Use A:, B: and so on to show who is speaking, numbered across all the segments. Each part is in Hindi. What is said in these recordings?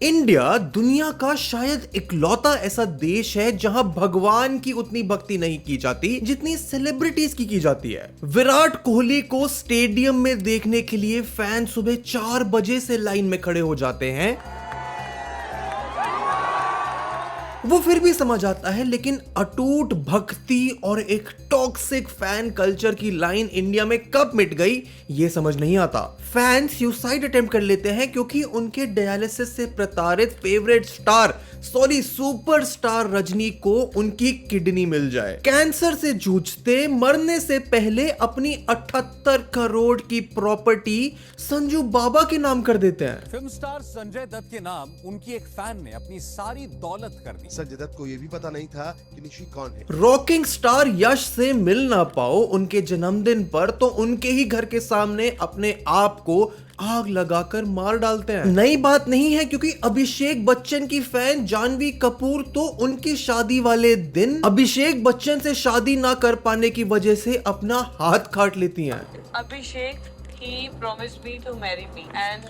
A: इंडिया दुनिया का शायद इकलौता ऐसा देश है जहां भगवान की उतनी भक्ति नहीं की जाती जितनी सेलिब्रिटीज की जाती है। विराट कोहली को स्टेडियम में देखने के लिए फैन सुबह 4 बजे से लाइन में खड़े हो जाते हैं। वो फिर भी समझ आता है, लेकिन अटूट भक्ति और एक टॉक्सिक फैन कल्चर की लाइन इंडिया में कब मिट गई ये समझ नहीं आता। फैंस सुसाइड अटेम्प्ट कर लेते हैं क्योंकि उनके डायलिसिस से प्रताड़ित फेवरेट सुपरस्टार रजनी को उनकी किडनी मिल जाए। कैंसर से जूझते मरने से पहले अपनी 78 करोड़ की प्रॉपर्टी संजू बाबा के नाम कर देते हैं।
B: फिल्म स्टार संजय दत्त के नाम उनकी एक फैन ने अपनी सारी दौलत कर दी।
C: संजय दत्त को यह भी पता नहीं था कि निशी कौन है।
A: रॉकिंग स्टार यश से मिल ना पाओ उनके जन्मदिन पर तो उनके ही घर के सामने अपने आप को आग लगाकर मार डालते हैं। नई बात नहीं है, क्योंकि अभिषेक बच्चन की फैन जानवी कपूर तो उनकी शादी वाले दिन अभिषेक बच्चन से शादी ना कर पाने की वजह से अपना हाथ काट लेती हैं।
D: Abhishek, he promised me to marry me and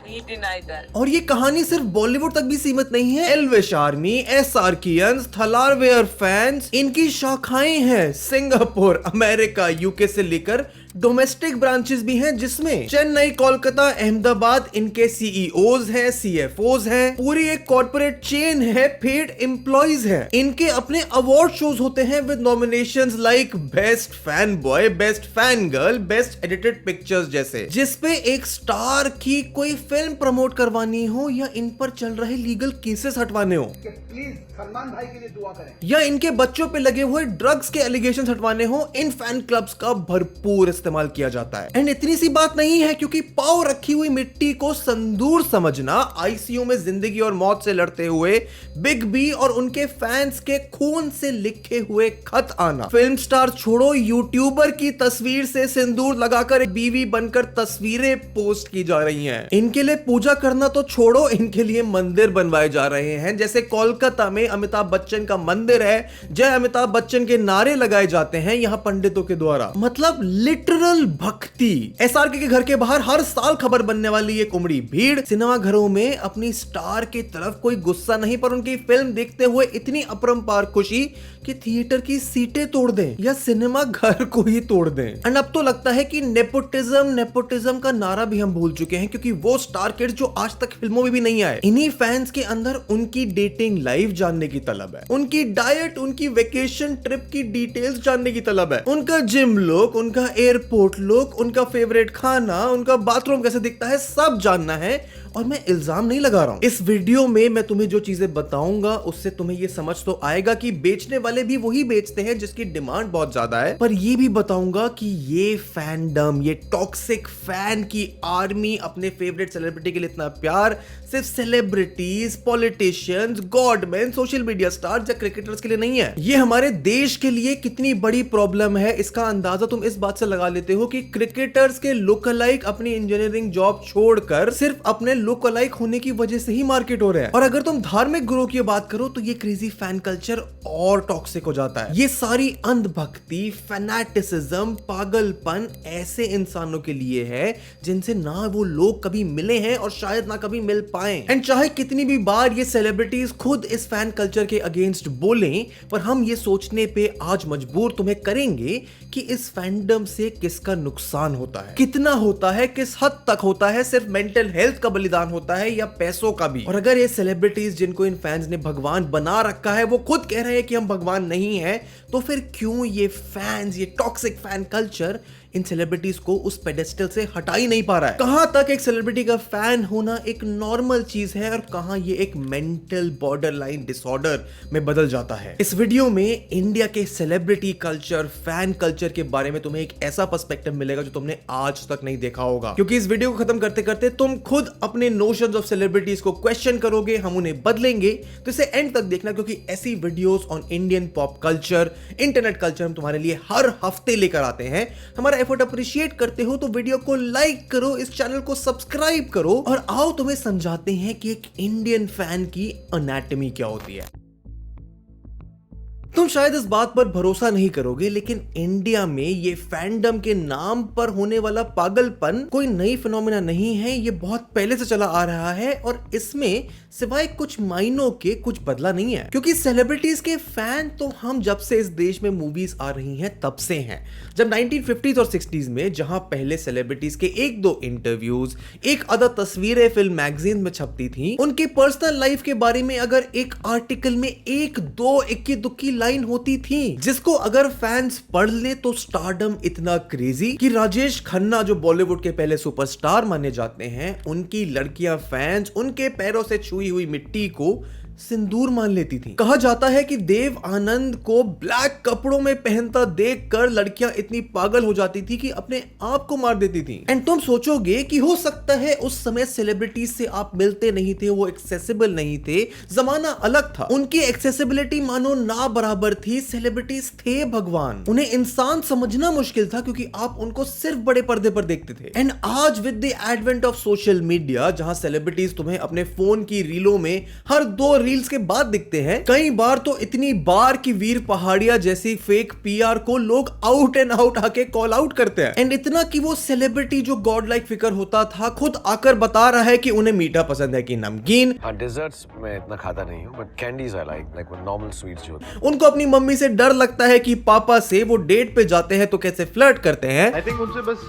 D: he denied that.
A: और ये कहानी सिर्फ बॉलीवुड तक भी सीमित नहीं है। एल्विश आर्मी, एसआर कियंस, थलारवेयर फैंस, इनकी शाखाएं हैं सिंगापुर, अमेरिका, यूके से लेकर डोमेस्टिक ब्रांचेस भी हैं, जिसमें चेन्नई, कोलकाता, अहमदाबाद इनके सीईओज हैं, सीएफओज हैं, पूरी एक कॉर्पोरेट चेन है, पेड एम्प्लॉइज हैं। इनके अपने अवार्ड शोज होते हैं with nominations like best fan boy, best fan girl, best edited pictures जैसे, जिसपे एक स्टार की कोई फिल्म प्रमोट करवानी हो या इन पर चल रहे लीगल केसेस हटवाने हो,
E: प्लीज सलमान भाई के लिए दुआ करें,
A: या इनके बच्चों पे लगे हुए ड्रग्स के एलिगेशन हटवाने हो, इन फैन क्लब्स का भरपूर इस्तेमाल किया जाता है। एंड इतनी सी बात नहीं है, क्योंकि पाव रखी हुई मिट्टी को संदूर समझना, आईसीयू में जिंदगी और मौत से लड़ते हुए बिग बी और उनके फैंस के खून से लिखे हुए खत आना, फिल्म स्टार छोड़ो यूट्यूबर की तस्वीर से सिंदूर लगाकर एक बीवी बनकर तस्वीरें पोस्ट की जा रही हैं। इनके लिए पूजा करना तो छोड़ो, इनके लिए मंदिर बनवाए जा रहे हैं। जैसे कोलकाता में अमिताभ बच्चन का मंदिर है, जय अमिताभ बच्चन के नारे लगाए जाते हैं यहां पंडितों के द्वारा। मतलब लिटरल भक्ति। एसआरके के घर के बाहर हर साल खबर बनने वाली एक उमड़ी भीड़। सिनेमा घरों में अपनी स्टार की तरफ कोई गुस्सा नहीं, पर उनकी फिल्म देखते हुए इतनी अपरंपार खुशी कि थिएटर की सीटें तोड़ दें या सिनेमा घर को ही तोड़ दें। एंड अब तो लगता है कि नेपोटिज्म का नारा भी हम भूल चुके हैं, क्योंकि वो स्टार किड्स जो आज तक फिल्मों में भी नहीं आए, इन्हीं फैंस के अंदर उनकी डेटिंग लाइफ जानने की तलब है, उनकी डाइट, उनकी वेकेशन ट्रिप की डिटेल्स जानने की तलब है, उनका जिम लुक, उनका एयरपोर्ट लुक, उनका फेवरेट खाना, उनका बाथरूम कैसे दिखता है, सब जानना है। और मैं इल्जाम नहीं लगा रहा हूं, इस वीडियो में मैं तुम्हें जो चीजें बताऊंगा उससे तुम्हें ये समझ तो आएगा कि बेचने वाले भी वही बेचते हैं जिसकी डिमांड बहुत ज्यादा है, पर ये भी बताऊंगा कि ये फैंडम, ये टॉक्सिक फैन की आर्मी अपने फेवरेट सेलिब्रिटी के लिए इतना प्यार सिर्फ celebrities, politicians, godman, social media stars या क्रिकेटर्स के लिए नहीं है। ये हमारे देश के लिए कितनी बड़ी प्रॉब्लम है, इसका अंदाजा तुम इस बात से लगा लेते हो कि क्रिकेटर्स के लुक अलाइक अपनी इंजीनियरिंग जॉब छोड़कर सिर्फ अपने लुक अलाइक होने की वजह से ही मार्केट हो रहे हैं। और अगर तुम धार्मिक गुरु की बात करो तो ये क्रेजी फैन कल्चर और टॉक्सिक हो जाता है। ये सारी अंधभक्ति, फैनेटिसिज्म, पागलपन ऐसे इंसानों के लिए है जिनसे ना वो लोग कभी मिले हैं और शायद ना कभी मिल पाए। एंड चाहे कितनी भी बार ये सेलिब्रिटीज खुद इस फैन कल्चर के अगेंस्ट बोलें, पर हम ये सोचने पे आज मजबूर तुम्हें करेंगे कि इस फैंडम से किसका नुकसान होता है, कितना होता है, किस हद तक होता है, सिर्फ मेंटल हेल्थ का बलिदान होता है या पैसों का भी। और अगर ये सेलिब्रिटीज जिनको इन फैंस ने भगवान बना रखा है वो खुद कह रहे हैं कि हम भगवान नहीं है, तो फिर क्यों ये फैंस, ये toxic fan culture in celebrities को उस पेडेस्टल से हटा ही नहीं पा रहा है। कहां तक एक सेलिब्रिटी का फैन होना एक नॉर्मल चीज है और कहां ये एक मेंटल बॉर्डरलाइन डिसऑर्डर में बदल जाता है। इस वीडियो में इंडिया के सेलिब्रिटी कल्चर, फैन कल्चर के बारे में तुम्हें एक ऐसा पर्सपेक्टिव मिलेगा जो तुमने आज तक नहीं देखा होगा, क्योंकि इस वीडियो को खत्म करते करते तुम खुद अपने नोशंस ऑफ सेलिब्रिटीज को क्वेश्चन करोगे, हम उन्हें बदलेंगे। तो इसे एंड तक देखना, क्योंकि ऐसी videos on Indian pop culture, internet culture हम तुम्हारे लिए हर हफ्ते लेकर आते हैं। हमारा एफर्ट अप्रिशिएट करते हो तो वीडियो को लाइक करो, इस चैनल को सब्सक्राइब करो, और आओ तुम्हें समझाते हैं कि एक इंडियन फैन की एनाटॉमी क्या होती है। तुम शायद इस बात पर भरोसा नहीं करोगे, लेकिन इंडिया में ये फैंडम के नाम पर होने वाला पागलपन कोई नई फिनोमेना नहीं है। ये बहुत पहले से चला आ रहा है और इसमें सिवाय कुछ महीनों के कुछ बदला नहीं है, क्योंकि सेलिब्रिटीज के फैन तो हम जब से इस देश में मूवीज आ रही हैं तब से हैं। जब 1950s और 60s में जहां पहले सेलिब्रिटीज के एक दो इंटरव्यूज, एक आधा तस्वीरें फिल्म मैगजीन में छपती थी, उनके पर्सनल लाइफ के बारे में अगर एक आर्टिकल में एक दो इक्की दुक्की लाइन होती थी, जिसको अगर फैंस पढ़ ले तो स्टारडम इतना क्रेजी कि राजेश खन्ना जो बॉलीवुड के पहले सुपरस्टार माने जाते हैं, उनकी लड़कियां फैंस उनके पैरों से छुई हुई मिट्टी को सिंदूर मान लेती थी। कहा जाता है कि देव आनंद को ब्लैक कपड़ों में पहनता देखकर लड़कियां इतनी पागल हो जाती थी कि अपने आप को मार देती थी। एंड तुम सोचोगे कि हो सकता है उस समय सेलिब्रिटीज से आप मिलते नहीं थे, वो एक्सेसिबल नहीं थे, जमाना अलग था, उनकी एक्सेसिबिलिटी मानो ना बराबर थी। सेलिब्रिटीज थे भगवान, उन्हें इंसान समझना मुश्किल था क्योंकि आप उनको सिर्फ बड़े पर्दे पर देखते थे। एंड आज with the advent of social media, जहां सेलिब्रिटीज तुम्हें अपने फोन की रीलों में हर 2 रील्स के बाद दिखते हैं, कई बार तो इतनी बार कि वीर पहाड़िया जैसी फेक पीआर को लोग आउट एंड आउट आके कॉल आउट करते हैं। एंड इतना कि वो सेलिब्रिटी जो गॉड लाइक फिगर होता था खुद आकर बता रहा है कि उन्हें मीठा पसंद है कि नमकीन।
F: हाँ, डेजर्ट्स में इतना खाता नहीं हूँ, but candies I like normal sweets जो होते हैं।
A: उनको अपनी मम्मी से डर लगता है कि पापा से वो डेट पे जाते हैं तो कैसे फ्लर्ट करते हैं।
G: आई थिंक उनसे बस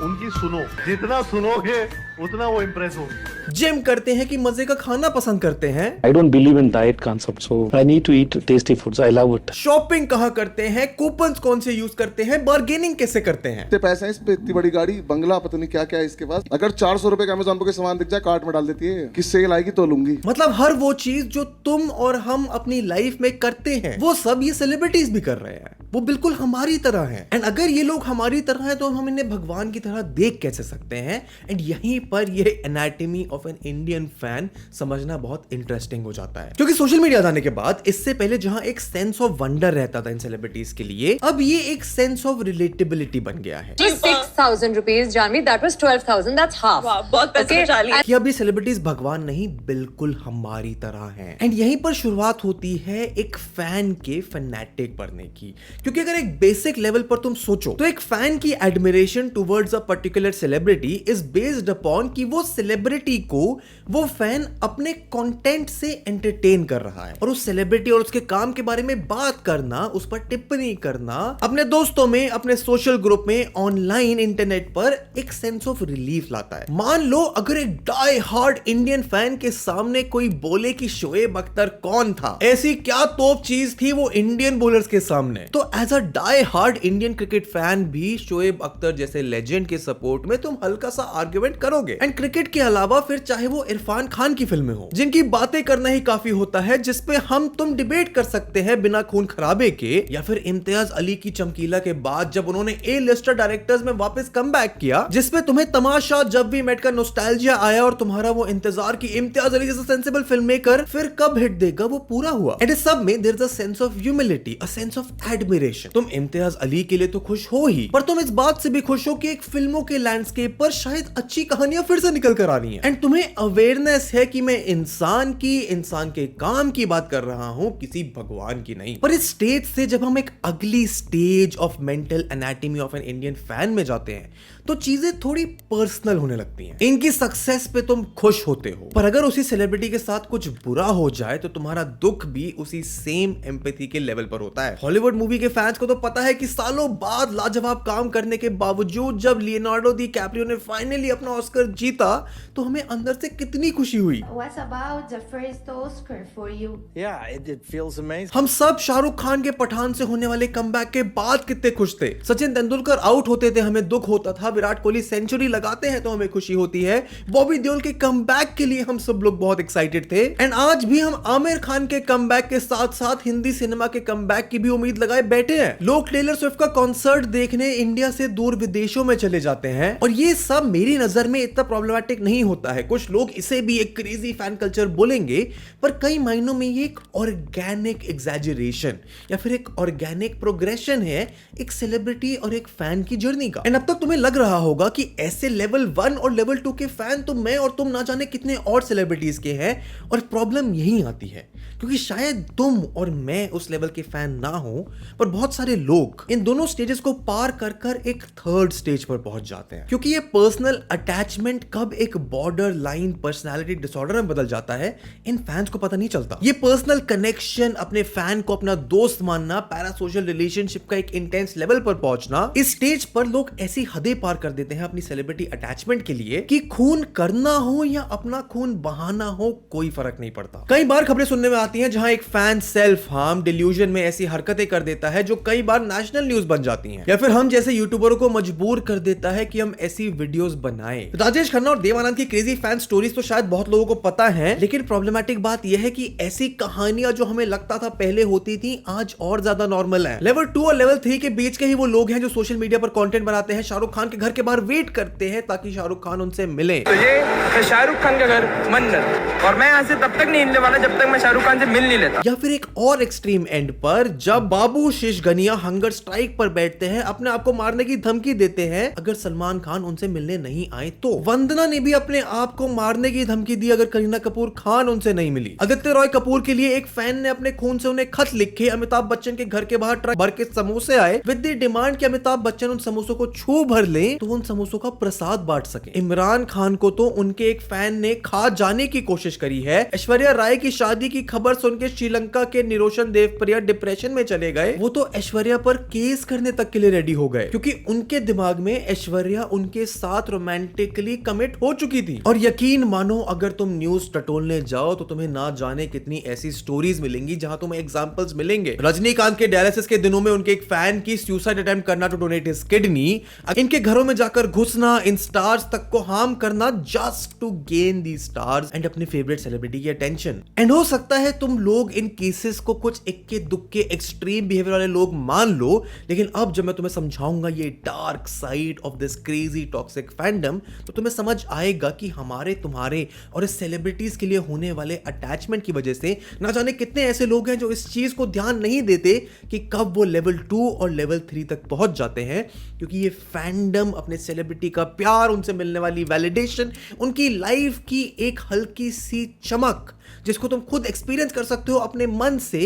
G: उनकी सुनो, जितना सुनोगे उतना वो इम्प्रेस होगी।
A: जिम करते हैं कि मजे का खाना पसंद करते हैं।
H: I don't believe in diet concept, so I need to eat tasty foods. I love it.
A: Shopping कहाँ करते हैं, कूपन्स कौन से यूज करते हैं, बार्गेनिंग कैसे करते हैं।
I: इतने पैसे हैं इस पे, इतनी बड़ी गाड़ी, बंगला, पता नहीं क्या क्या है इसके पास। अगर 400 रुपए का अमेज़न पे कोई सामान दिख जाए कार्ट में डाल देती है कि सेल आएगी तो लूंगी।
A: मतलब हर वो चीज जो तुम और हम अपनी लाइफ में करते हैं वो सब ये सेलिब्रिटीज भी कर रहे हैं। वो बिल्कुल हमारी तरह हैं। एंड अगर ये लोग हमारी तरह हैं तो हम इन्हें भगवान की तरह देख कैसे सकते हैं। एंड यहीं पर ये anatomy of an Indian fan समझना बहुत इंटरेस्टिंग हो जाता है, क्योंकि सोशल मीडिया आने के बाद इससे पहले जहां एक सेंस ऑफ वंडर रहता था इन सेलिब्रिटीज के लिए, अब ये एक सेंस ऑफ रिलेटेबिलिटी बन गया है।
J: 6,000 rupees, Janvi, that was 12,000, that's half.
D: वाह, बहुत पैसे बचा लिए।
A: कि अब ये सेलिब्रिटीज भगवान नहीं, बिल्कुल हमारी तरह हैं। एंड यहीं पर शुरुआत होती है एक फैन के फैनेटिक बनने की, क्योंकि अगर एक बेसिक लेवल पर तुम सोचो तो एक फैन की admiration towards a particular celebrity is based upon कि वो सेलिब्रिटी को वो फैन अपने कंटेंट से एंटरटेन कर रहा है, और उस सेलिब्रिटी और उसके काम के बारे में बात करना, उस पर टिप्पणी करना, अपने दोस्तों में, अपने सोशल ग्रुप में, ऑनलाइन इंटरनेट पर एक सेंस ऑफ रिलीफ लाता है। मान लो अगर एक डाई हार्ड इंडियन फैन के सामने कोई बोले कि शोएब अख्तर कौन था, ऐसी क्या तोप चीज थी वो इंडियन बॉलर्स के सामने, तो as a die hard Indian cricket fan भी शोएब अख्तर जैसे लेजेंड के सपोर्ट में तुम हल्का सा आर्ग्यूमेंट करोगे। एंड क्रिकेट के अलावा फिर चाहे वो इरफान खान की फिल्में हो, जिनकी बातें करना ही काफी होता है, जिसपे हम तुम डिबेट कर सकते हैं बिना खून खराबे के, या फिर इम्तियाज अली की चमकीला के बाद जब उन्होंने ए लिस्टर डायरेक्टर्स में वापस कमबैक किया, जिसपे तुम्हें तमाशा जब वी मेट का नॉस्टैल्जिया आया और तुम्हारा वो इंतजार कि इम्तियाज अली जैसा सेंसिबल फिल्म मेकर फिर कब हिट देगा, वो पूरा हुआ। एंड इस सब में there is a sense of humility, a sense of admiration. तुम इम्तियाज अली के लिए तो खुश हो ही, पर तुम इस बात से भी खुश हो कि एक फिल्मों के लैंडस्केप पर शायद अच्छी कहानियां फिर से निकल कर आ रही हैं। एंड तुम्हें अवेयरनेस है कि मैं इंसान के काम की बात कर रहा हूं, किसी भगवान की नहीं। पर इस स्टेज से जब हम एक अगली stage of mental anatomy of an Indian fan में जाते हैं तो चीजें थोड़ी पर्सनल होने लगती हैं। इनकी सक्सेस पे तुम खुश होते हो, पर अगर उसी सेलिब्रिटी के साथ कुछ बुरा हो जाए तो तुम्हारा दुख भी उसी सेम एम्पैथी के लेवल पर होता है। हॉलीवुड मूवी के फैंस को तो पता है कि सालों बाद लाजवाब काम करने के बावजूद जब लियोनार्डो दी कैप्रियो ने फाइनली अपना ऑस्कर जीता तो हमें अंदर से कितनी खुशी हुई।
K: What about the first Oscar for you?
G: Yeah, it feels amazing.
A: हम सब शाहरुख खान के पठान से होने वाले कमबैक के बाद कितने खुश थे। सचिन तेंदुलकर आउट होते थे, हमें दुख होता था। विराट कोहली सेंचुरी लगाते हैं तो हमें खुशी होती है। बॉबी देओल के कमबैक के लिए हम सब लोग बहुत एक्साइटेड थे। एंड आज भी हम आमिर खान के कमबैक के साथ साथ हिंदी सिनेमा के कमबैक की भी उम्मीद लगाए बैठे हैं। लोग टेलर स्विफ्ट का कॉन्सर्ट देखने इंडिया से दूर विदेशों में चले जाते हैं, और ये सब मेरी नजर में इतना प्रॉब्लमैटिक नहीं होता है। कुछ लोग इसे भी एक क्रेजी फैन कल्चर बोलेंगे, पर कई मायनों में ये एक ऑर्गेनिक एग्जैजरेशन या फिर एक ऑर्गेनिक प्रोग्रेशन है एक सेलिब्रिटी और एक फैन की जर्नी का। एंड अब तक तुम्हें लग रहा होगा कि ऐसे लेवल 1 और लेवल 2 के फैन तो मैं और तुम ना जाने कितने और सेलिब्रिटीज के हैं, और प्रॉब्लम यही आती है क्योंकि शायद तुम और मैं उस लेवल के फैन ना हो, पर बहुत सारे लोग इन दोनों स्टेजेस को पार कर कर एक थर्ड स्टेज पर पहुंच जाते हैं। क्योंकि ये पर्सनल अटैचमेंट कब एक बॉर्डर लाइन पर्सनैलिटी डिसऑर्डर में बदल जाता है, इन फैंस को पता नहीं चलता। ये पर्सनल कनेक्शन, अपने फैन को अपना दोस्त मानना, पैरासोशल रिलेशनशिप का एक इंटेंस लेवल पर पहुंचना, इस स्टेज पर लोग ऐसी हदें पार कर देते हैं अपनी सेलिब्रिटी अटैचमेंट के लिए कि खून करना हो या अपना खून बहाना हो, कोई फर्क नहीं पड़ता। कई बार खबरें सुनने में आती हैं जहां एक फैन सेल्फ हार्म डिल्यूजन में ऐसी हरकतें कर देता है जो कई बार नेशनल न्यूज बन जाती हैं, या फिर हम जैसे यूट्यूबरों को मजबूर कर देता है कि हम ऐसी वीडियोस बनाएं। राजेश खन्ना और देव आनंद की क्रेजी फैन स्टोरीज तो शायद बहुत लोगों को पता है, लेकिन प्रॉब्लमैटिक बात यह है कि ऐसी कहानियां जो हमें लगता था पहले होती थी, आज और ज्यादा नॉर्मल है। लेवल 2 और लेवल 3 के बीच के ही वो लोग हैं जो सोशल मीडिया पर कंटेंट बनाते हैं, शाहरुख खान के घर के बाहर वेट करते हैं ताकि शाहरुख खान उनसे मिले।
L: तो ये शाहरुख खान का घर मन्नत, और मैं यहाँ से तब तक नहीं हिलने वाला जब तक मैं शाहरुख खान से मिल नहीं लेता।
A: या फिर एक और एक्सट्रीम एंड पर जब बाबू शेषगनिया हंगर स्ट्राइक पर बैठते हैं, अपने आप को मारने की धमकी देते हैं अगर सलमान खान उनसे मिलने नहीं आए तो। वंदना ने भी अपने आप को मारने की धमकी दी अगर करीना कपूर खान उनसे नहीं मिली। आदित्य रॉय कपूर के लिए एक फैन ने अपने खून से उन्हें खत लिखे अमिताभ बच्चन के घर के बाहर ट्रक भर के समोसे आए विद द डिमांड कि अमिताभ बच्चन उन समोसों को छू भर ले तो उन समोसों का प्रसाद बांट सके। इमरान खान को तो उनके एक फैन ने खा जाने की कोशिश करी है। ऐश्वर्या राय की शादी की खबर सुन के श्रीलंका के निरोशन देवप्रिया डिप्रेशन में चले गए। वो तो ऐश्वर्या पर केस करने तक के लिए रेडी हो गए क्योंकि उनके दिमाग में ऐश्वर्या उनके साथ रोमांटिकली कमिट हो चुकी थी। और यकीन मानो अगर तुम न्यूज टटोलने जाओ तो तुम्हें ना जाने कितनी ऐसी स्टोरीज मिलेंगी जहां तुम्हें एग्जांपल्स मिलेंगे। रजनीकांत के डायलिसिस के दिनों में उनके एक फैन की सुसाइड अटेम्प्ट करना टू डोनेट हिज किडनी, इनके घरों में जाकर घुसना, इन स्टार्स तक को हार्म करना just to gain the stars and अपने फेवरेट सेलिब्रिटी की अटेंशन। एंड हो सकता है तुम लोग इन केसेस को कुछ इक्के दुक्के एक्सट्रीम बिहेवियर वाले लोग मान लो, लेकिन अब जब मैं तुम्हें समझाऊंगा ये dark side of this crazy toxic fandom, तो तुम्हें समझ आएगा कि हमारे, तुम्हारे और इस सेलिब्रिटीज के लिए होने वाले अटैचमेंट की वजह से ना जाने कितने ऐसे लोग हैं जो इस चीज को ध्यान नहीं देते कि कब वो लेवल 2 और लेवल 3 तक पहुंच जाते हैं, क्योंकि ये फैंडम, अपने सेलिब्रिटी का प्यार, उनसे मिलने वाली वैलिडेशन, उनकी लाइफ की एक हल्की सी चमक जिसको तुम खुद एक्सपीरियंस कर सकते हो अपने मन से,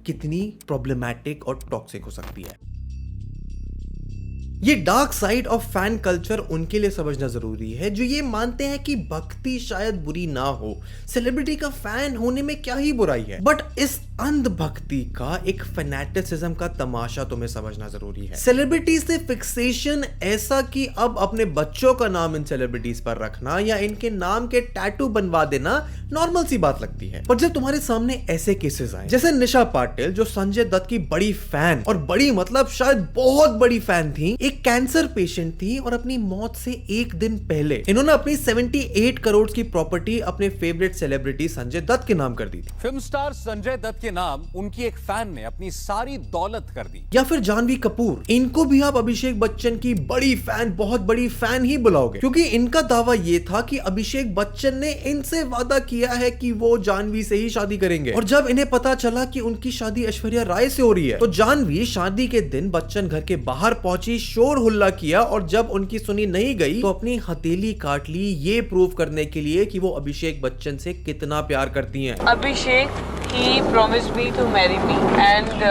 A: कितनी प्रॉब्लमैटिक और टॉक्सिक हो सकती है। ये dark side of fan culture उनके लिए समझना जरूरी है जो ये मानते हैं कि भक्ति शायद बुरी ना हो, सेलिब्रिटी का फैन होने में क्या ही बुराई है, बट इस अंधभक्ति का, एक फैनेटिसिज्म का तमाशा तुम्हें समझना जरूरी है। सेलिब्रिटी से फिक्सेशन ऐसा कि अब अपने बच्चों का नाम इन सेलिब्रिटीज पर रखना या इनके नाम के टैटू बनवा देना नॉर्मल सी बात लगती है, पर जब तुम्हारे सामने ऐसे केसेस आए जैसे निशा पाटिल जो संजय दत्त की बड़ी फैन, और बड़ी मतलब शायद बहुत बड़ी फैन थी, एक कैंसर पेशेंट थी और अपनी मौत से एक दिन पहले इन्होंने अपनी 78 करोड़ की प्रॉपर्टी अपने फेवरेट सेलिब्रिटी संजय दत्त के नाम कर दी थी।
B: फिल्म स्टार संजय दत्त के नाम उनकी एक फैन ने अपनी सारी दौलत कर दी।
A: या फिर जानवी कपूर, इनको भी आप अभिषेक बच्चन की बड़ी फैन, बहुत बड़ी फैन ही बुलाओगे, क्योंकि इनका दावा यह था कि अभिषेक बच्चन ने इनसे वादा किया है कि वो जानवी से ही शादी करेंगे, और जब इन्हें पता चला कि उनकी शादी ऐश्वर्या राय से हो रही है तो जानवी शादी के दिन बच्चन घर के बाहर पहुंची, शोर हुल्ला किया, और जब उनकी सुनी नहीं गई तो अपनी हथेली काट ली, ये प्रूव करने के लिए कि वो अभिषेक बच्चन से कितना प्यार करती हैं।
D: Abhishek, he promised me to marry me and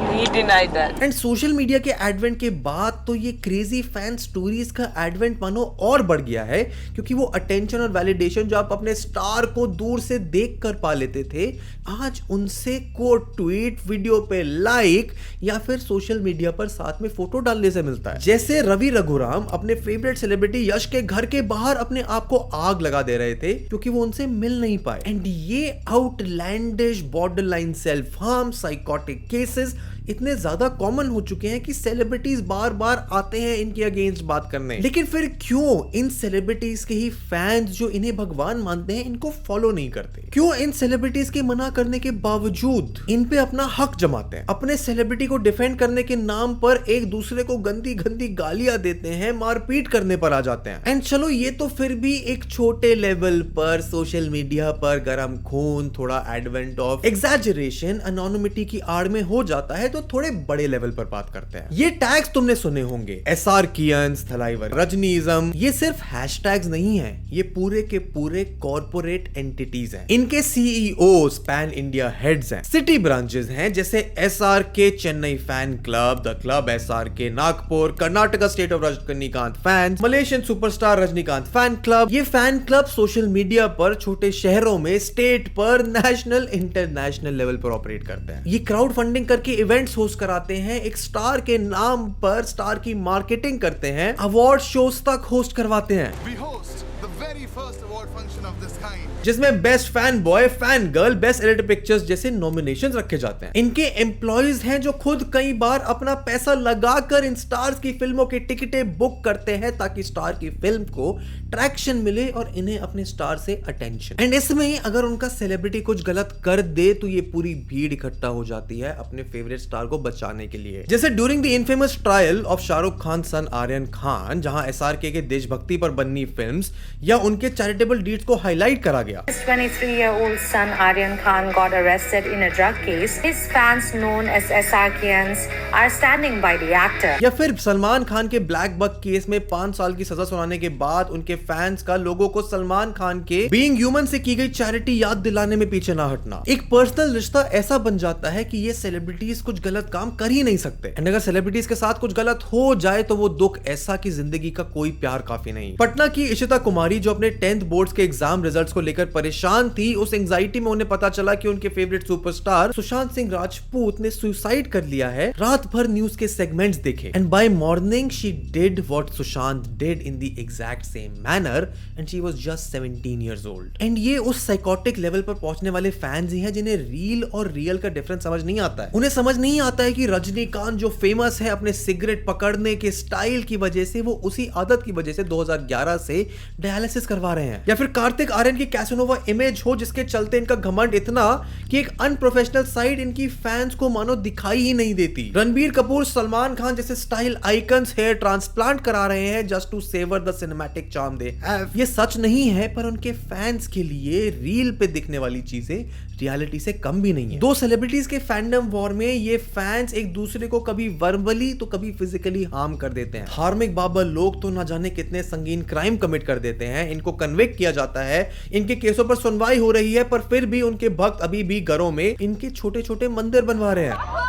D: he denied that.
A: And social media के एडवेंट के बाद तो ये क्रेजी फैन स्टोरीज का एडवेंट मानो और बढ़ गया है, क्योंकि वो अटेंशन और वैलिडेशन जो आप अपने स्टार को दूर से देख कर पा लेते थे, आज उनसे कोट, ट्वीट, वीडियो पे लाइक या फिर सोशल मीडिया पर साथ में फोटो डालने से मिलता है। जैसे रवि रघुराम अपने फेवरेट सेलिब्रिटी यश के घर के बाहर अपने आप को आग लगा दे रहे थे क्योंकि वो उनसे मिल नहीं पाए। एंड ये outlandish borderline self harm, psychotic cases इतने ज्यादा कॉमन हो चुके हैं कि सेलिब्रिटीज बार बार आते हैं इनके अगेंस्ट बात करने। लेकिन फिर क्यों इन सेलिब्रिटीज के ही फैंस जो इन्हें भगवान मानते हैं इनको फॉलो नहीं करते? क्यों इन सेलिब्रिटीज के मना करने के बावजूद इन पे अपना हक जमाते हैं, अपने सेलिब्रिटी को डिफेंड करने के नाम पर एक दूसरे को गंदी गंदी गालियां देते हैं, मारपीट करने पर आ जाते हैं? एंड चलो ये तो फिर भी एक छोटे लेवल पर सोशल मीडिया पर गरम खून, थोड़ा एडवेंट ऑफ एग्जैजरेशन, एनोनिमिटी की आड़ में हो जाता है, तो तो थोड़े बड़े लेवल पर बात करते हैं। ये टैग्स तुमने सुने होंगे, एसआरकियंस, थलाइवर, रजनीज्म, ये सिर्फ हैशटैग्स नहीं है, ये पूरे के पूरे कॉर्पोरेट एंटिटीज हैं। इनके सीईओज पैन इंडिया हेड्स हैं, सिटी ब्रांचेस हैं जैसे SRK Chennai fan club, the club SRK Nagpur, Karnataka state of Rajinikanth fans, Malaysian superstar Rajinikanth fan club. ये फैन क्लब सोशल मीडिया पर, छोटे शहरों में, स्टेट पर, नेशनल इंटरनेशनल लेवल पर ऑपरेट करते हैं। ये क्राउड फंडिंग करके इवेंट्स होस्ट कराते हैं, एक स्टार के नाम पर स्टार की मार्केटिंग करते हैं, अवार्ड शोज तक होस्ट करवाते हैं।
E: We host the very first award function of this kind.
A: जिसमें best fan boy, fan girl, best edited pictures जैसे नॉमिनेशंस रखे जाते हैं। इनके एम्प्लॉइज हैं जो खुद कई बार अपना पैसा लगाकर इन स्टार्स की फिल्मों की टिकटें बुक करते हैं ताकि स्टार की फिल्म को ट्रैक्शन मिले और इन्हें अपने स्टार से अटेंशन। एंड इसमें ही अगर उनका सेलिब्रिटी कुछ गलत कर दे तो ये पूरी भीड़ इकट्ठा हो जाती है अपने फेवरेट स्टार को बचाने के लिए। जैसे during the infamous trial of Shahrukh Khan son Aryan Khan, जहां एसआरके के देशभक्ति पर बनी फिल्म्स या उनके चैरिटेबल डीड्स को हाईलाइट करा गया।
J: His 23-year-old son Aryan Khan got arrested in a drug case. His fans, known as SRKians, are standing by the actor.
A: या फिर सलमान खान के ब्लैक बक केस में 5 साल की सजा सुनाने के बाद उनके फैंस का लोगों को सलमान खान के बीइंग ह्यूमन से की गई चैरिटी याद दिलाने में पीछे ना हटना। एक पर्सनल रिश्ता ऐसा बन जाता है कि ये सेलिब्रिटीज कुछ गलत काम कर ही नहीं सकते। एंड अगर सेलिब्रिटीज के साथ कुछ गलत हो जाए तो वो दुख ऐसा कि जिंदगी का कोई प्यार काफी नहीं। पटना की इशिता कुमारी जो अपने 10th बोर्ड्स के एग्जाम रिजल्ट्स को लेकर परेशान थी, उस एंजाइटी में उन्हें पता चला कि उनके फेवरेट सुपरस्टार सुशांत सिंह राजपूत ने सुसाइड कर लिया है। रात भर न्यूज के सेगमेंट्स देखे and by morning she did what Sushant did in the exact same manner and she was just 17 years old. And ये उस साइकोटिक लेवल पर पहुंचने वाले फैंस ही हैं जिन्हें रील और रियल का डिफरेंस समझ नहीं आता है। उन्हें समझ नहीं आता है कि रजनीकांत जो फेमस है अपने सिगरेट पकड़ने के स्टाइल की वजह से, वो उसी आदत की वजह से 2011 से डायलिसिस करवा रहे हैं। या फिर कार्तिक आर्यन की कैसनोवा इमेज हो जिसके चलते इनका घमंड इतना कि एक अनप्रोफेशनल साइड इनकी फैंस को मानो दिखाई ही नहीं देती। रणबीर कपूर, सलमान खान जैसे स्टाइल आइकन्स हेयर ट्रांसप्लांट करा रहे हैं just to savour the cinematic charm they have. ये सच नहीं है पर उनके फैंस के लिए रील पे दिखने वाली चीजें रियलिटी से कम भी नहीं है। दो सेलिब्रिटीज के फैंडम वॉर में ये फैंस एक दूसरे को कभी वर्बली तो कभी फिजिकली हार्म कर देते हैं। धार्मिक बाबा लोग तो ना जाने कितने संगीन क्राइम कमिट कर देते हैं, इनको कन्विक्ट किया जाता है, इनके केसों पर सुनवाई हो रही है, पर फिर भी उनके भक्त अभी भी घरों में इनके छोटे छोटे मंदिर बनवा रहे हैं।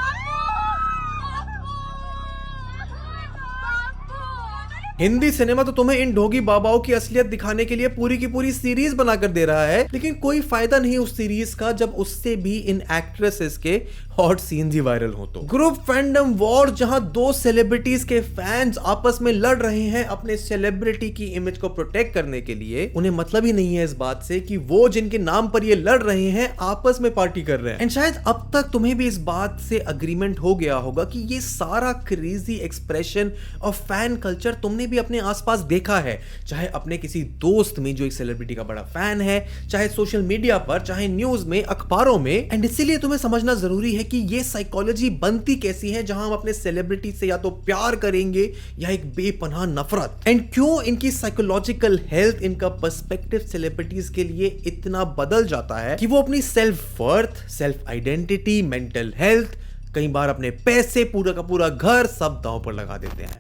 A: हिंदी सिनेमा तो तुम्हें इन ढोगी बाबाओं की असलियत दिखाने के लिए पूरी की पूरी सीरीज बनाकर दे रहा है, लेकिन कोई फायदा नहीं उस सीरीज का जब उससे भी इन एक्ट्रेसेस के हॉट सीन्स ही वायरल हो। तो ग्रुप फैंडम वॉर, जहां दो सेलिब्रिटीज के फैंस आपस में लड़ रहे हैं अपने सेलिब्रिटी की इमेज को प्रोटेक्ट करने के लिए। उन्हें मतलब ही नहीं है इस बात से कि वो जिनके नाम पर ये लड़ रहे हैं आपस में पार्टी कर रहे हैं। एंड शायद अब तक तुम्हें भी इस बात से अग्रीमेंट हो गया होगा कि ये सारा crazy expression of fan culture तुमने भी अपने आसपास देखा है, चाहे अपने किसी दोस्त में जो एक सेलिब्रिटी का बड़ा फैन है, चाहे सोशल मीडिया पर, चाहे न्यूज में, अखबारों में। एंड इसीलिए तुम्हें समझना जरूरी है कि ये साइकोलॉजी बनती कैसी है जहां हम अपने सेलिब्रिटी से या तो प्यार करेंगे या एक बेपनाह नफरत। एंड क्यों इनकी साइकोलॉजिकल हेल्थ, इनका पर्सपेक्टिव सेलिब्रिटीज के लिए इतना बदल जाता है कि वो अपनी self worth, self identity, mental health, कई बार अपने पैसे, पूरा का पूरा घर सब दांव पर लगा देते हैं।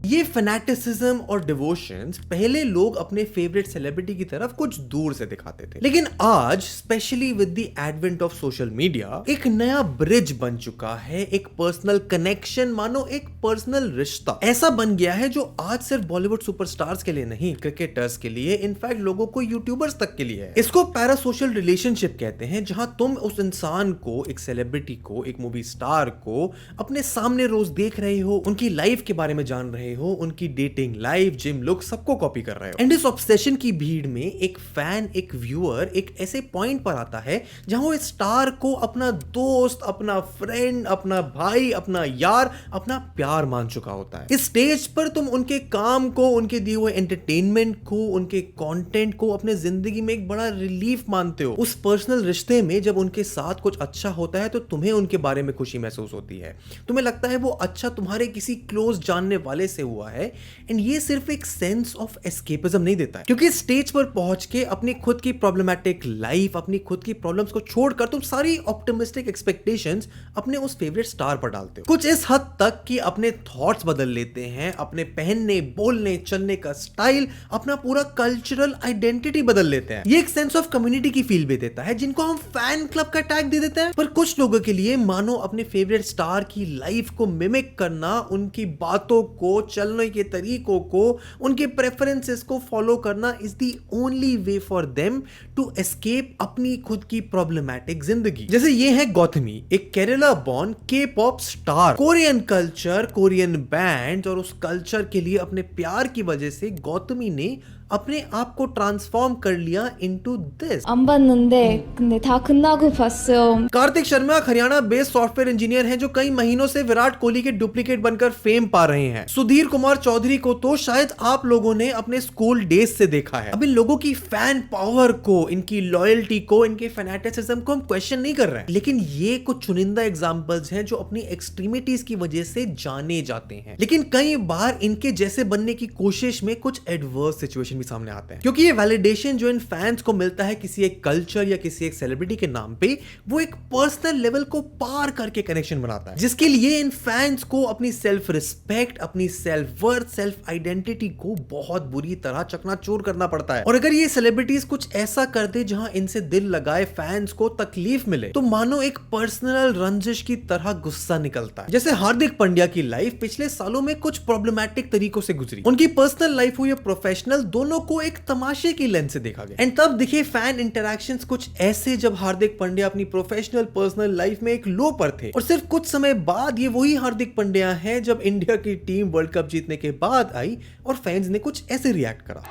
A: ये फैनेटिसिज्म और डिवोशंस पहले लोग अपने फेवरेट सेलिब्रिटी की तरफ कुछ दूर से दिखाते थे, लेकिन आज specially with the advent of social media एक नया ब्रिज बन चुका है, एक पर्सनल कनेक्शन, मानो एक पर्सनल रिश्ता ऐसा बन गया है जो आज सिर्फ बॉलीवुड सुपरस्टार्स के लिए नहीं, क्रिकेटर्स के लिए, इनफैक्ट लोगों को, यूट्यूबर्स तक के लिए है। इसको पैरासोशल रिलेशनशिप कहते हैं, जहां तुम उस इंसान को, एक सेलिब्रिटी को, एक मूवी स्टार को अपने सामने रोज देख रहे हो, उनकी लाइफ के बारे में जान रहे हो, उनकी डेटिंग लाइफ, जिम लुक, सबको कॉपी कर रहे हो। एंड इस ऑब्सेशन की भीड़ में एक फैन, एक व्यूअर एक ऐसे पॉइंट पर आता है जहां वो स्टार को अपना दोस्त, अपना फ्रेंड, अपना भाई, अपना यार, अपना प्यार मान चुका होता है। इस स्टेज पर तुम उनके काम को, उनके दिए हुए एंटरटेनमेंट को, उनके कंटेंट को अपने जिंदगी में एक बड़ा रिलीफ मानते हो। उस पर्सनल रिश्ते में जब उनके साथ कुछ अच्छा होता है तो तुम्हें उनके बारे में खुशी महसूस होती है, तुम्हें लगता है वो अच्छा तुम्हारे किसी क्लोज जानने वाले से से हुआ है। एंड ये सिर्फ एक सेंस ऑफ एस्केपिज्म नहीं देता है, क्योंकि स्टेज पर पहुंच के अपनी खुद की प्रॉब्लमैटिक लाइफ, अपनी खुद की प्रॉब्लम्स को छोड़कर तुम सारी ऑप्टिमिस्टिक एक्सपेक्टेशंस अपने उस फेवरेट स्टार पर डालते हो। कुछ इस हद तक कि अपने थॉट्स बदल लेते हैं, अपने पहनने, बोलने, चलने का स्टाइल, अपना पूरा कल्चरल आइडेंटिटी बदल लेते हैं। ये एक सेंस ऑफ कम्युनिटी की फील भी देता है, जिनको हम फैन क्लब का टैग दे देते हैं। पर कुछ लोगों के लिए मानो अपने फेवरेट स्टार की लाइफ को मिमिक करना, उनकी बातों को, चलने के तरीकों को, उनके प्रेफरेंसेस को फॉलो करना is the only way for them to escape अपनी खुद की प्रॉब्लमैटिक जिंदगी। जैसे ये है गौतमी, एक केरला बॉर्न के pop star. Korean culture, Korean band और उस कल्चर के लिए अपने प्यार की वजह से गौतमी ने अपने आप को ट्रांसफॉर्म कर लिया into this.
K: 안 봤는데 근데 다 끝나고 봤어요.
A: Kartik Sharma Haryana based software engineer हैं जो कई महीनों से विराट कोहली के डुप्लीकेट बनकर फेम पा रहे हैं। सुधीर कुमार चौधरी को तो शायद आप लोगों ने अपने स्कूल डेज से देखा है। अब इन लोगों की फैन पावर को, इनकी लॉयल्टी को, इनके फैनेटिसिज्म को हम क्वेश्चन नहीं कर रहे हैं, लेकिन ये कुछ चुनिंदा एग्जांपल्स हैं जो अपनी एक्सट्रीमिटीज की वजह से जाने जाते हैं। लेकिन कई बार इनके जैसे बनने की कोशिश में कुछ एडवर्स सिचुएशन भी सामने आते हैं, क्योंकि ये वैलिडेशन जो इन फैंस को मिलता है किसी एक कल्चर या किसी एक सेलिब्रिटी के नाम पे, वो एक पर्सनल लेवल को पार करके कनेक्शन बनाता है, जिसके लिए इन फैंस को अपनी सेल्फ रिस्पेक्ट, अपनी सेल्फ वर्थ, सेल्फ आइडेंटिटी को बहुत बुरी तरह चकनाचूर करना पड़ता है। और अगर ये सेलिब्रिटीज कुछ ऐसा कर दे जहां इनसे दिल लगाए फैंस को तकलीफ मिले, तो मानो एक पर्सनल रंजिश की तरह गुस्सा निकलता है। जैसे हार्दिक पांड्या की लाइफ पिछले सालों में कुछ प्रॉब्लमैटिक तरीकों से गुजरी। उनकी पर्सनल लाइफ हो या प्रोफेशनल, दोनों को एक तमाशे की लेंस से देखा गया। एंड तब दिखे फैन इंटरैक्शंस कुछ ऐसे जब हार्दिक पांड्या अपनी प्रोफेशनल पर्सनल लाइफ में एक लो पर थे, और सिर्फ कुछ समय बाद ये वही हार्दिक पांड्या है जब इंडिया की टीम वर्ल्ड कप जीतने के बाद आई और फैंस ने कुछ ऐसे रिएक्ट करा।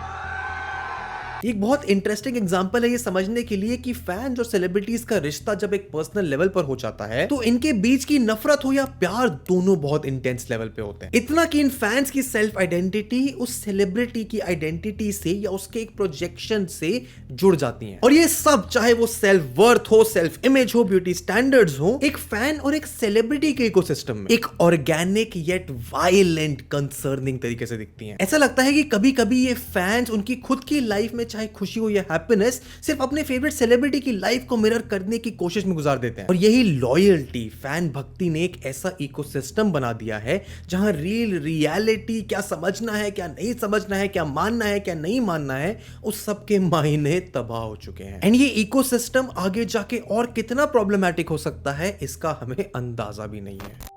A: एक बहुत इंटरेस्टिंग एग्जांपल है ये समझने के लिए कि फैन और सेलिब्रिटीज का रिश्ता जब एक पर्सनल लेवल पर हो जाता है तो इनके बीच की नफरत हो या प्यार, दोनों बहुत इंटेंस लेवल पे होते हैं। इतना कि इन फैंस की सेल्फ आइडेंटिटी उस सेलिब्रिटी की आइडेंटिटी से या उसके एक प्रोजेक्शन से जुड़ जाती है। और ये सब, चाहे वो सेल्फ वर्थ हो, सेल्फ इमेज हो, ब्यूटी स्टैंडर्ड्स हो, एक फैन और एक सेलिब्रिटी के इकोसिस्टम में एक ऑर्गेनिक येट वायलेंट कंसर्निंग तरीके से दिखती हैं। ऐसा लगता है कि कभी कभी ये फैंस उनकी खुद की लाइफ में चाहे खुशी हो या हैप्पीनेस सिर्फ अपने फेवरेट सेलिब्रिटी की लाइफ को मिरर करने की कोशिश में गुजार देते हैं। और यही लॉयल्टी, फैन भक्ति ने एक ऐसा इकोसिस्टम बना दिया है जहां रियलिटी, क्या समझना है, क्या नहीं समझना है, क्या मानना है, क्या नहीं मानना है, उस सब के मायने तबाह हो चुके हैं। एंड ये इकोसिस्टम आगे जाके और कितना प्रॉब्लमैटिक हो सकता है, इसका हमें अंदाजा भी नहीं है।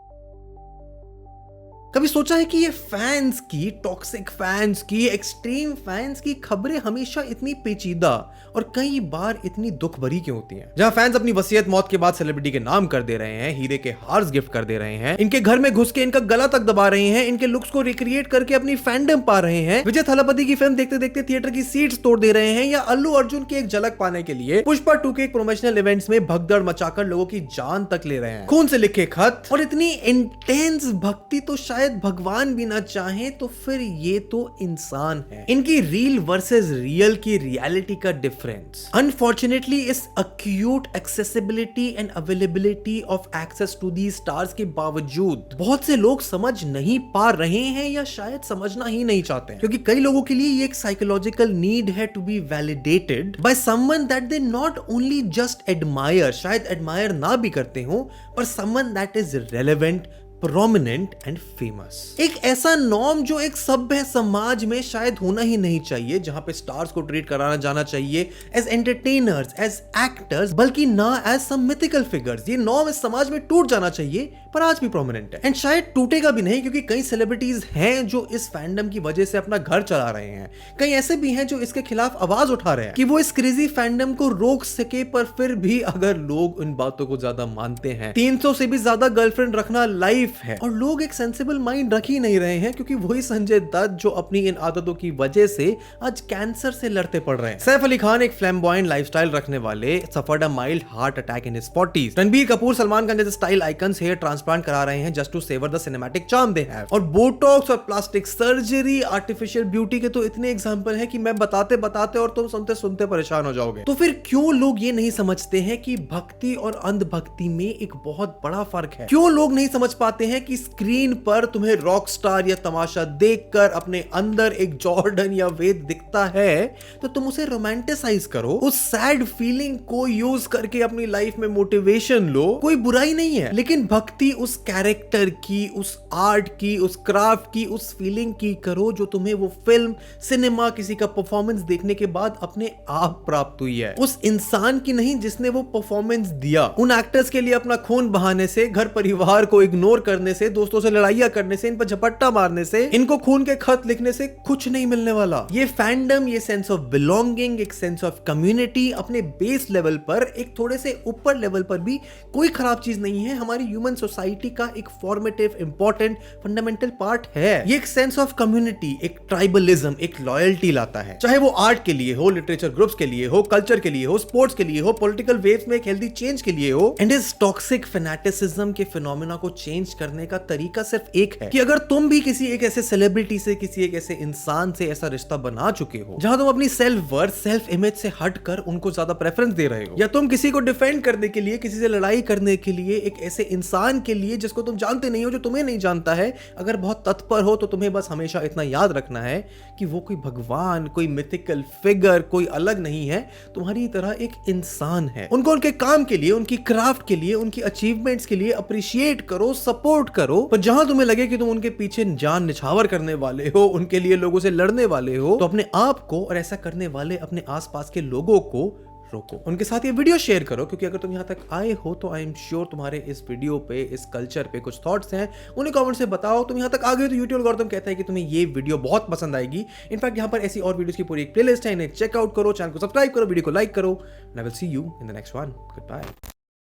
A: कभी सोचा है कि ये फैंस की, टॉक्सिक फैंस की, एक्सट्रीम फैंस की खबरें हमेशा इतनी पेचीदा और कई बार इतनी दुख भरी क्यों होती हैं? जहां फैंस अपनी वसीयत मौत के बाद सेलिब्रिटी के नाम कर दे रहे हैं, हीरे के हार्स गिफ्ट कर दे रहे हैं, इनके घर में घुस के इनका गला तक दबा रहे हैं, इनके लुक्स को रिक्रिएट करके अपनी फैंडम पा रहे हैं, विजय थालापति की फिल्म देखते देखते थिएटर की सीट्स तोड़ दे रहे हैं, या अल्लू अर्जुन की एक झलक पाने के लिए पुष्पा 2 के प्रोमोशनल इवेंट्स में भगदड़ मचाकर लोगों की जान तक ले रहे हैं। खून से लिखे खत और इतनी इंटेंस भक्ति तो शायद भगवान भी ना चाहे, तो फिर ये तो इंसान है। इनकी रील वर्सेस रियल की रियलिटी का डिफरेंस अनफॉर्चुनेटली इस acute accessibility and availability of access to the stars के बावजूद बहुत से लोग समझ नहीं पा रहे हैं, या शायद समझना ही नहीं चाहते हैं, क्योंकि कई लोगों के लिए ये एक साइकोलॉजिकल नीड है to be validated by someone that they not only just admire, शायद एडमायर ना भी करते हो, पर someone that is relevant, prominent and famous. एक ऐसा नॉर्म जो एक सभ्य समाज में शायद होना ही नहीं चाहिए, जहां पे स्टार्स को ट्रीट कराना जाना चाहिए एज एंटरटेनर्स, एज एक्टर्स, बल्कि ना एज सम मिथिकल फिगर्स। ये नॉर्म इस समाज में टूट जाना चाहिए, पर आज भी प्रोमिनेंट है, एंड शायद टूटेगा भी नहीं, क्योंकि कई सेलिब्रिटीज हैं जो इस फैंडम की वजह से अपना घर चला रहे हैं। कई ऐसे भी हैं जो इसके खिलाफ आवाज उठा रहे हैं कि वो इस क्रेजी फैंडम को रोक सके, पर फिर भी अगर लोग उन बातों को ज्यादा मानते हैं, 300 से भी ज्यादा गर्लफ्रेंड रखना लाइफ है, और लोग एक सेंसिबल माइंड रख ही नहीं रहे हैं, क्योंकि वही संजय दत्त जो अपनी इन आदतों की वजह से आज कैंसर से लड़ते पड़ रहे हैं। सैफ अली खान एक फ्लैम्बॉयंट लाइफस्टाइल रखने वाले suffered a mild heart attack in his 40s। Ranbir Kapoor Salman Khan जैसे स्टाइल आइकन्स हेयर ट्रांसप्लांट करा रहे हैं just to savour the cinematic charm they have. और बोटॉक्स और प्लास्टिक सर्जरी, आर्टिफिशियल ब्यूटी के तो इतने एग्जांपल हैं कि मैं बताते बताते और तुम सुनते सुनते परेशान हो जाओगे। तो फिर क्यों लोग ये नहीं समझते हैं कि भक्ति और अंधभक्ति में एक बहुत बड़ा फर्क है? क्यों लोग नहीं समझ पाते पाते हैं कि स्क्रीन पर तुम्हें रॉकस्टार या तमाशा देखकर अपने अंदर एक जॉर्डन या वेद दिखता है तो तुम उसे रोमांटिसाइज करो, उस सैड फीलिंग को यूज करके अपनी लाइफ में मोटिवेशन लो, कोई बुराई नहीं है। लेकिन भक्ति उस कैरेक्टर की, उस आर्ट की, उस क्राफ्ट की, उस फीलिंग की करो जो तुम्हें वो फिल्म, सिनेमा, किसी का परफॉर्मेंस देखने के बाद अपने आप प्राप्त हुई है। उस इंसान की नहीं जिसने वो परफॉर्मेंस दिया। उन एक्टर्स के लिए अपना खून बहाने से, घर परिवार को इग्नोर करने से, दोस्तों से लड़ाइयां करने से, इन पर झपट्टा मारने से, इनको खून के खत लिखने से कुछ नहीं मिलने वाला। ये फैंडम, ये सेंस ऑफ बिलोंगिंग, एक सेंस ऑफ कम्युनिटी अपने बेस लेवल पर, एक थोड़े से ऊपर लेवल पर भी कोई खराब चीज नहीं है। हमारी ह्यूमन सोसाइटी का एक फॉर्मेटिव, इंपॉर्टेंट, फंडामेंटल पार्ट है। ये एक सेंस ऑफ कम्युनिटी, एक ट्राइबलिज्म, एक लॉयल्टी लाता है। चाहे वो आर्ट के लिए हो, लिटरेचर ग्रुप्स के लिए हो, कल्चर के लिए हो, स्पोर्ट्स के लिए हो, पॉलिटिकल वेव्स में एक हेल्दी चेंज के लिए हो। एंड इस टॉक्सिक फैनेटिसिज्म के फिनोमेना को चेंज करने का तरीका सिर्फ एक है कि अगर तुम भी किसी एक ऐसे सेलिब्रिटी से, किसी एक ऐसे इंसान से ऐसा रिश्ता बना चुके हो जहां तुम अपनी सेल्फ वर्थ, सेल्फ इमेज से हटकर उनको ज्यादा प्रेफरेंस दे रहे हो, या तुम किसी को डिफेंड करने के लिए, किसी से लड़ाई करने के लिए एक ऐसे इंसान के लिए जिसको तुम जानते नहीं हो, जो तुम्हें नहीं जानता है, अगर बहुत तत्पर हो तो तुम्हें बस हमेशा इतना याद रखना है कि वो कोई भगवान, कोई मिथिकल फिगर, कोई अलग नहीं है, तुम्हारी तरह एक इंसान है। उनको उनके काम के लिए, उनकी क्राफ्ट के लिए, उनकी अचीवमेंट्स के लिए अप्रिशिएट करो, सपोर्ट करो। पर जहां तुम्हें लगे कि तुम उनके पीछे जान निछावर करने वाले हो, उनके लिए लोगों से लड़ने वाले हो, तो अपने आप को और ऐसा करने वाले अपने आसपास के लोगों को रोको। उनके साथ ये वीडियो शेयर करो, क्योंकि अगर तुम यहां तक आए हो तो आई एम श्योर तुम्हारे इस वीडियो पे, इस कल्चर पे कुछ थॉट्स हैं, उन्हें कमेंट से बताओ। तुम यहां तक आ गए तो यूट्यूब एल्गोरिथम कहता है कि तुम्हें ये वीडियो बहुत पसंद आएगी। इनफैक्ट यहां पर ऐसी और वीडियोस की पूरी एक प्लेलिस्ट है, इन्हें चेकआउट करो, चैनल को सब्सक्राइब करो, वीडियो को लाइक करो। I will see you in the next one. Good bye.